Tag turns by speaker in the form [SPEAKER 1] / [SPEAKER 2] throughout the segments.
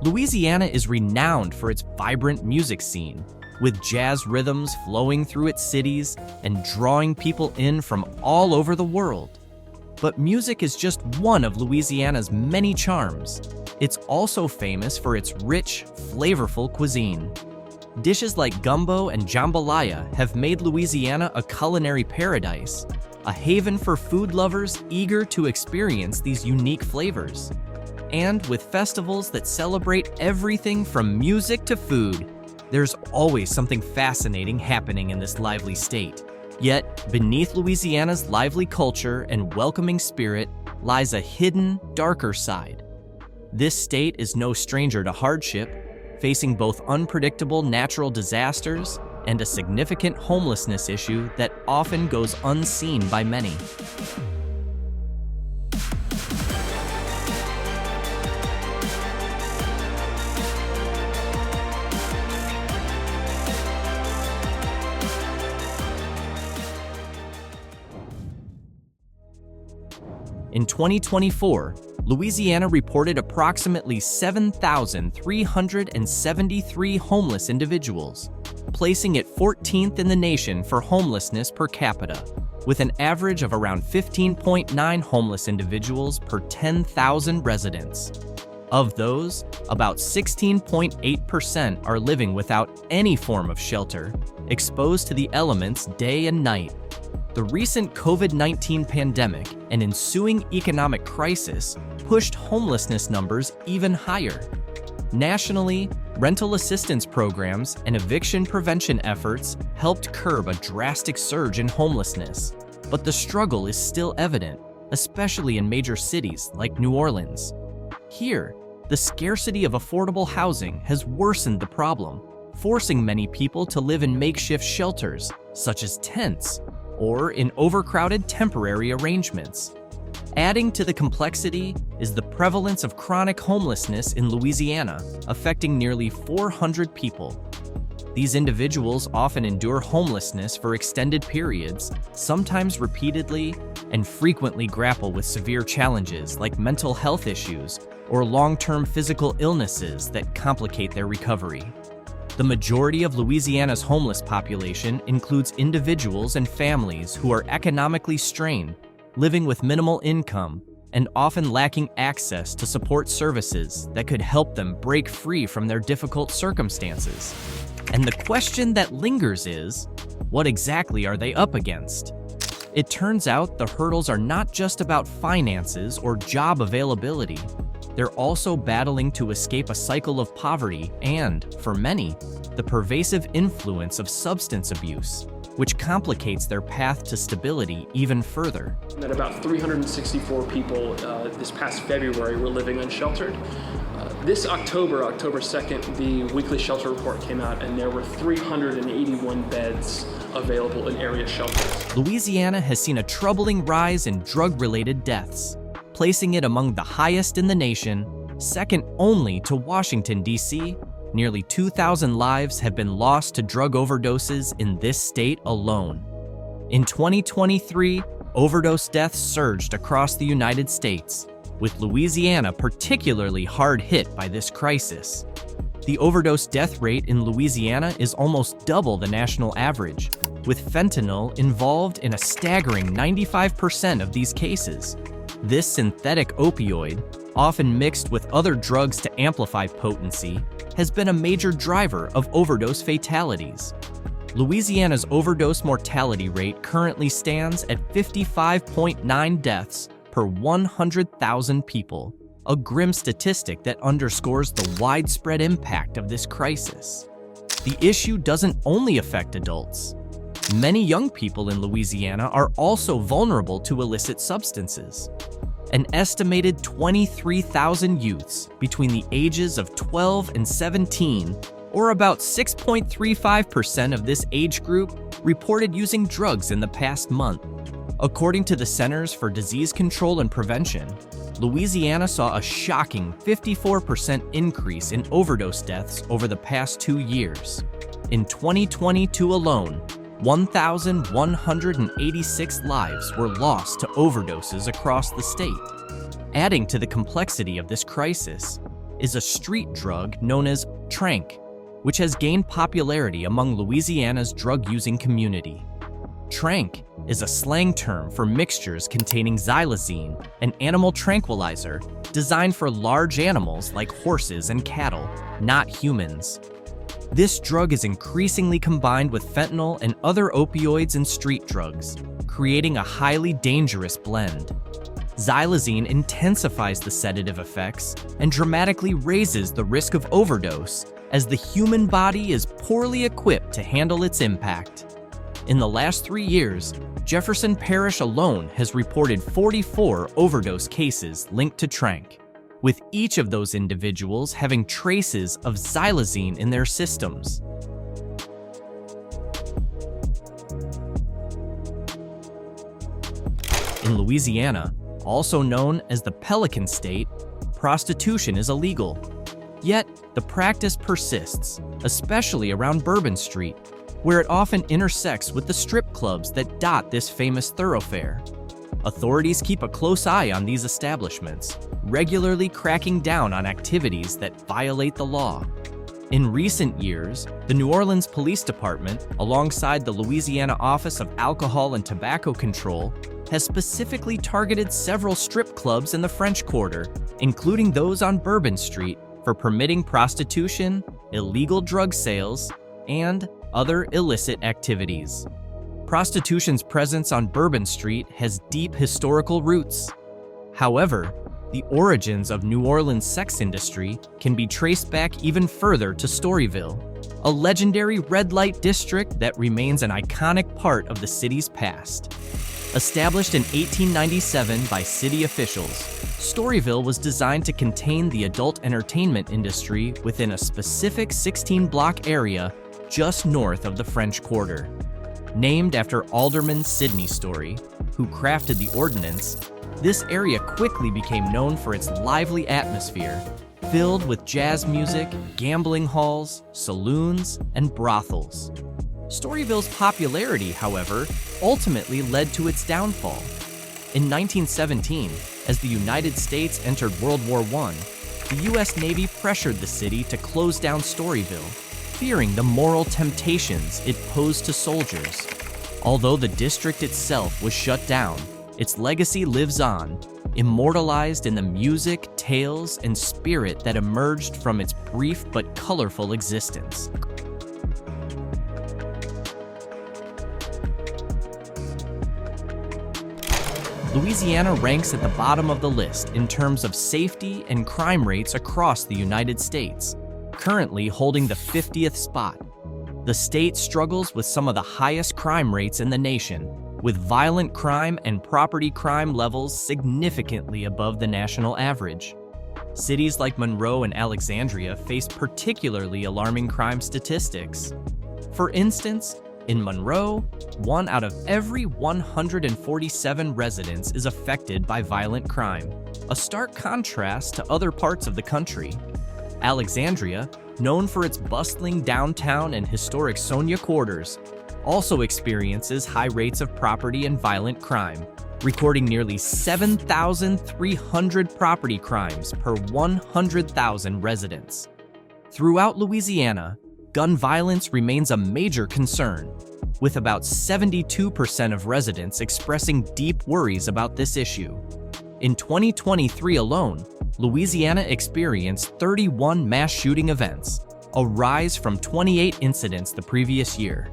[SPEAKER 1] Louisiana is renowned for its vibrant music scene, with jazz rhythms flowing through its cities and drawing people in from all over the world. But music is just one of Louisiana's many charms. It's also famous for its rich, flavorful cuisine. Dishes like gumbo and jambalaya have made Louisiana a culinary paradise, a haven for food lovers eager to experience these unique flavors. And with festivals that celebrate everything from music to food, there's always something fascinating happening in this lively state. Yet, beneath Louisiana's lively culture and welcoming spirit lies a hidden, darker side. This state is no stranger to hardship, facing both unpredictable natural disasters and a significant homelessness issue that often goes unseen by many. In 2024, Louisiana reported approximately 7,373 homeless individuals, placing it 14th in the nation for homelessness per capita, with an average of around 15.9 homeless individuals per 10,000 residents. Of those, about 16.8% are living without any form of shelter, exposed to the elements day and night. The recent COVID-19 pandemic and ensuing economic crisis pushed homelessness numbers even higher. Nationally, rental assistance programs and eviction prevention efforts helped curb a drastic surge in homelessness, but the struggle is still evident, especially in major cities like New Orleans. Here, the scarcity of affordable housing has worsened the problem, forcing many people to live in makeshift shelters, such as tents, or in overcrowded temporary arrangements. Adding to the complexity is the prevalence of chronic homelessness in Louisiana, affecting nearly 400 people. These individuals often endure homelessness for extended periods, sometimes repeatedly, and frequently grapple with severe challenges like mental health issues or long-term physical illnesses that complicate their recovery. The majority of Louisiana's homeless population includes individuals and families who are economically strained, living with minimal income, and often lacking access to support services that could help them break free from their difficult circumstances. And the question that lingers is, what exactly are they up against? It turns out the hurdles are not just about finances or job availability. They're also battling to escape a cycle of poverty and, for many, the pervasive influence of substance abuse, which complicates their path to stability even further.
[SPEAKER 2] That about 364 people this past February were living unsheltered. This October 2nd, the weekly shelter report came out, and there were 381 beds available in area shelters.
[SPEAKER 1] Louisiana has seen a troubling rise in drug-related deaths, placing it among the highest in the nation, second only to Washington, D.C. Nearly 2,000 lives have been lost to drug overdoses in this state alone. In 2023, overdose deaths surged across the United States, with Louisiana particularly hard hit by this crisis. The overdose death rate in Louisiana is almost double the national average, with fentanyl involved in a staggering 95% of these cases. This synthetic opioid, often mixed with other drugs to amplify potency, has been a major driver of overdose fatalities. Louisiana's overdose mortality rate currently stands at 55.9 deaths per 100,000 people, a grim statistic that underscores the widespread impact of this crisis. The issue doesn't only affect adults. Many young people in Louisiana are also vulnerable to illicit substances. An estimated 23,000 youths between the ages of 12 and 17, or about 6.35% of this age group, reported using drugs in the past month. According to the Centers for Disease Control and Prevention, Louisiana saw a shocking 54% increase in overdose deaths over the past 2 years. In 2022 alone, 1,186 lives were lost to overdoses across the state. Adding to the complexity of this crisis, is a street drug known as tranq, which has gained popularity among Louisiana's drug-using community. Tranq is a slang term for mixtures containing xylazine, an animal tranquilizer designed for large animals like horses and cattle, not humans. This drug is increasingly combined with fentanyl and other opioids and street drugs, creating a highly dangerous blend. Xylazine intensifies the sedative effects and dramatically raises the risk of overdose, as the human body is poorly equipped to handle its impact. In the last 3 years, Jefferson Parish alone has reported 44 overdose cases linked to tranq, with each of those individuals having traces of xylazine in their systems. In Louisiana, also known as the Pelican State, prostitution is illegal. Yet, the practice persists, especially around Bourbon Street, where it often intersects with the strip clubs that dot this famous thoroughfare. Authorities keep a close eye on these establishments, regularly cracking down on activities that violate the law. In recent years, the New Orleans Police Department, alongside the Louisiana Office of Alcohol and Tobacco Control, has specifically targeted several strip clubs in the French Quarter, including those on Bourbon Street, for permitting prostitution, illegal drug sales, and other illicit activities. Prostitution's presence on Bourbon Street has deep historical roots. However, the origins of New Orleans' sex industry can be traced back even further to Storyville, a legendary red light district that remains an iconic part of the city's past. Established in 1897 by city officials, Storyville was designed to contain the adult entertainment industry within a specific 16-block area just north of the French Quarter. Named after Alderman Sidney Story, who crafted the ordinance, this area quickly became known for its lively atmosphere, filled with jazz music, gambling halls, saloons, and brothels. Storyville's popularity, however, ultimately led to its downfall. In 1917, as the United States entered World War I, the U.S. Navy pressured the city to close down Storyville, fearing the moral temptations it posed to soldiers. Although the district itself was shut down, its legacy lives on, immortalized in the music, tales, and spirit that emerged from its brief but colorful existence. Louisiana ranks at the bottom of the list in terms of safety and crime rates across the United States, currently holding the 50th spot. The state struggles with some of the highest crime rates in the nation, with violent crime and property crime levels significantly above the national average. Cities like Monroe and Alexandria face particularly alarming crime statistics. For instance, in Monroe, 1 out of every 147 residents is affected by violent crime, a stark contrast to other parts of the country. Alexandria, known for its bustling downtown and historic Sonia quarters, also experiences high rates of property and violent crime, recording nearly 7,300 property crimes per 100,000 residents. Throughout Louisiana, gun violence remains a major concern, with about 72% of residents expressing deep worries about this issue. In 2023 alone, Louisiana experienced 31 mass shooting events, a rise from 28 incidents the previous year.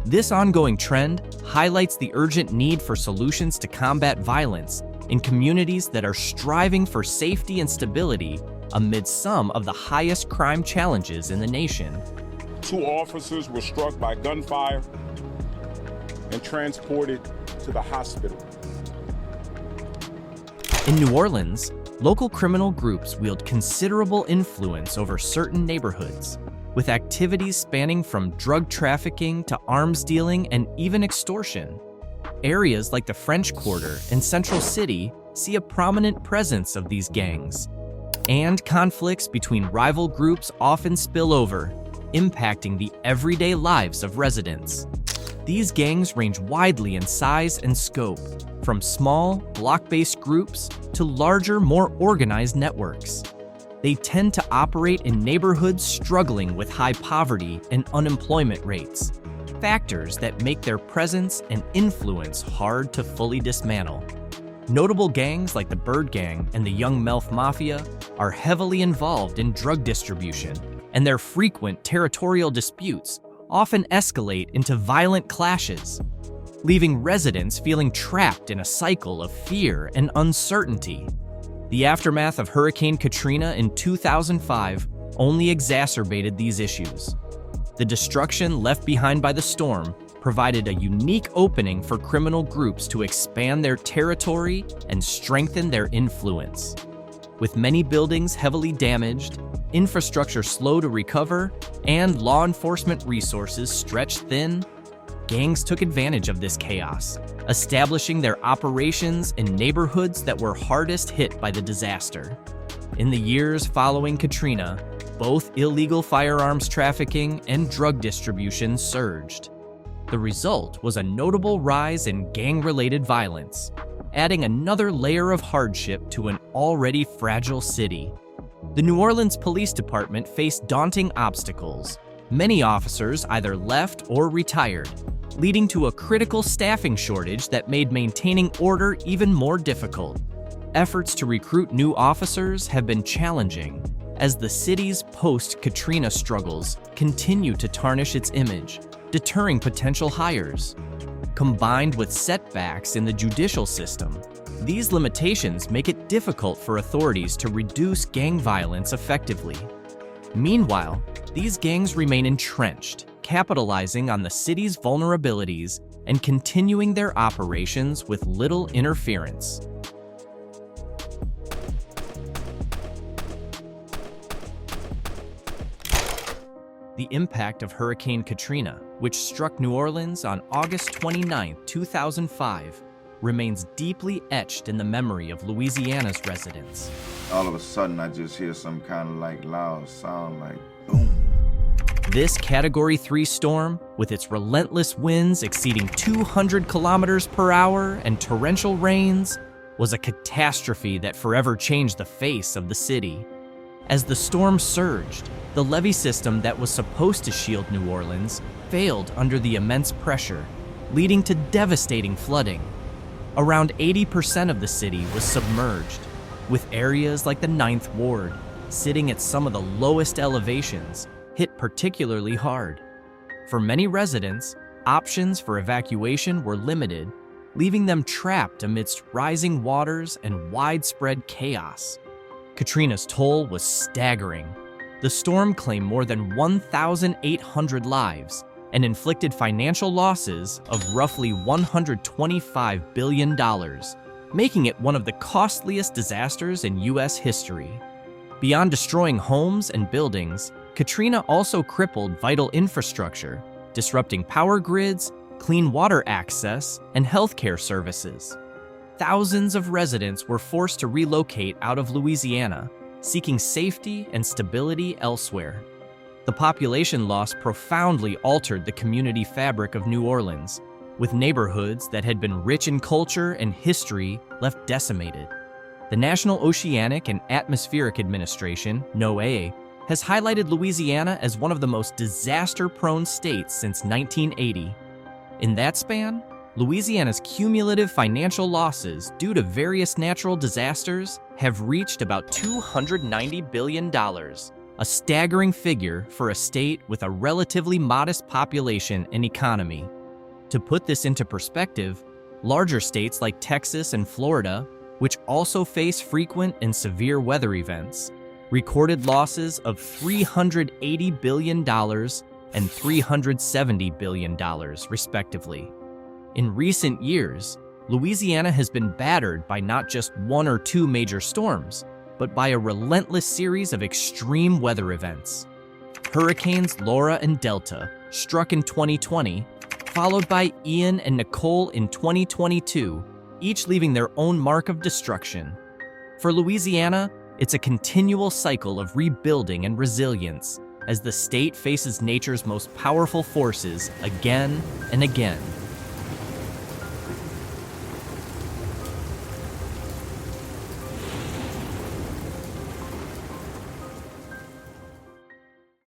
[SPEAKER 1] This ongoing trend highlights the urgent need for solutions to combat violence in communities that are striving for safety and stability amid some of the highest crime challenges in the nation.
[SPEAKER 3] 2 officers were struck by gunfire and transported to the hospital.
[SPEAKER 1] In New Orleans, local criminal groups wield considerable influence over certain neighborhoods, with activities spanning from drug trafficking to arms dealing and even extortion. Areas like the French Quarter and Central City see a prominent presence of these gangs, and conflicts between rival groups often spill over, impacting the everyday lives of residents. These gangs range widely in size and scope, from small, block-based groups to larger, more organized networks. They tend to operate in neighborhoods struggling with high poverty and unemployment rates, factors that make their presence and influence hard to fully dismantle. Notable gangs like the Bird Gang and the Young Melf Mafia are heavily involved in drug distribution, and their frequent territorial disputes often escalate into violent clashes, leaving residents feeling trapped in a cycle of fear and uncertainty. The aftermath of Hurricane Katrina in 2005 only exacerbated these issues. The destruction left behind by the storm provided a unique opening for criminal groups to expand their territory and strengthen their influence. With many buildings heavily damaged, infrastructure slow to recover, and law enforcement resources stretched thin, gangs took advantage of this chaos, establishing their operations in neighborhoods that were hardest hit by the disaster. In the years following Katrina, both illegal firearms trafficking and drug distribution surged. The result was a notable rise in gang-related violence, adding another layer of hardship to an already fragile city. The New Orleans Police Department faced daunting obstacles. Many officers either left or retired, leading to a critical staffing shortage that made maintaining order even more difficult. Efforts to recruit new officers have been challenging, as the city's post-Katrina struggles continue to tarnish its image, deterring potential hires. Combined with setbacks in the judicial system, these limitations make it difficult for authorities to reduce gang violence effectively. Meanwhile, these gangs remain entrenched, capitalizing on the city's vulnerabilities and continuing their operations with little interference. The impact of Hurricane Katrina, which struck New Orleans on August 29, 2005, remains deeply etched in the memory of Louisiana's residents.
[SPEAKER 4] All of a sudden, I just hear some kind of like loud sound like boom.
[SPEAKER 1] This Category 3 storm, with its relentless winds exceeding 200 kilometers per hour and torrential rains, was a catastrophe that forever changed the face of the city. As the storm surged, the levee system that was supposed to shield New Orleans failed under the immense pressure, leading to devastating flooding. Around 80% of the city was submerged, with areas like the 9th Ward, sitting at some of the lowest elevations, hit particularly hard. For many residents, options for evacuation were limited, leaving them trapped amidst rising waters and widespread chaos. Katrina's toll was staggering. The storm claimed more than 1,800 lives and inflicted financial losses of roughly $125 billion, making it one of the costliest disasters in U.S. history. Beyond destroying homes and buildings, Katrina also crippled vital infrastructure, disrupting power grids, clean water access, and healthcare services. Thousands of residents were forced to relocate out of Louisiana, seeking safety and stability elsewhere. The population loss profoundly altered the community fabric of New Orleans, with neighborhoods that had been rich in culture and history left decimated. The National Oceanic and Atmospheric Administration, NOAA, has highlighted Louisiana as one of the most disaster-prone states since 1980. In that span, Louisiana's cumulative financial losses due to various natural disasters have reached about $290 billion, a staggering figure for a state with a relatively modest population and economy. To put this into perspective, larger states like Texas and Florida, which also face frequent and severe weather events, recorded losses of $380 billion and $370 billion, respectively. In recent years, Louisiana has been battered by not just one or two major storms, but by a relentless series of extreme weather events. Hurricanes Laura and Delta struck in 2020, followed by Ian and Nicole in 2022, each leaving their own mark of destruction. For Louisiana, it's a continual cycle of rebuilding and resilience as the state faces nature's most powerful forces again and again.